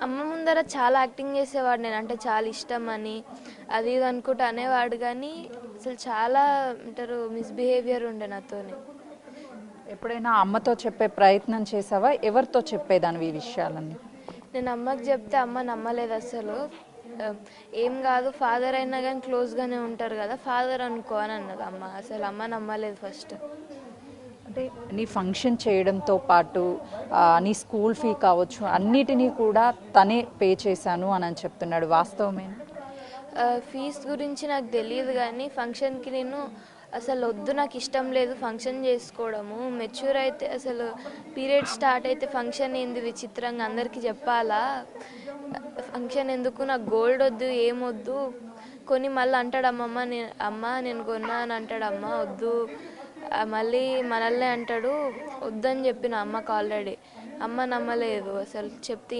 అమ్మ ముందర చాలా యాక్టింగ్ చేసేవాడు, నేను అంటే చాలా ఇష్టం అని అది ఇది అనుకుంటూ అనేవాడు. కానీ అసలు చాలా అంటారు మిస్బిహేవియర్ ఉండే నాతోని. ఎప్పుడైనా అమ్మతో చెప్పే ప్రయత్నం చేసావా? ఎవరితో చెప్పేదానివి ఈ విషయాలన్నీ? నేను అమ్మకి చెప్తే అమ్మ నమ్మలేదు అసలు. ఆ, ఏం కాదు, ఫాదర్ అయినా కానీ క్లోజ్గానే ఉంటారు కదా, ఫాదర్ అనుకో అని అన్నది అమ్మ. అసలు అమ్మ నమ్మలేదు ఫస్ట్. అంటే నీ ఫంక్షన్ చేయడంతో పాటు నీ స్కూల్ ఫీ కావచ్చు అన్నిటినీ కూడా తనే పే చేశాను అని చెప్తున్నాడు, వాస్తవమేనా? ఫీజ్ గురించి నాకు తెలియదు కానీ ఫంక్షన్కి నేను అసలు వద్దు, నాకు ఇష్టం లేదు ఫంక్షన్ చేసుకోవడము. మెచ్యూర్ అయితే అసలు పీరియడ్ స్టార్ట్ అయితే ఫంక్షన్ ఏంది విచిత్రంగా అందరికీ చెప్పాలా, ఫంక్షన్ ఎందుకు, నాకు గోల్డ్ వద్దు ఏమొద్దు, కొని మళ్ళీ అంటాడు అమ్మ నేను కొన్నా అని అంటాడు. అమ్మ వద్దు, మళ్ళీ మనల్నే అంటాడు. వద్దని చెప్పిన అమ్మకు ఆల్రెడీ. అమ్మ నమ్మలేదు అసలు చెప్తే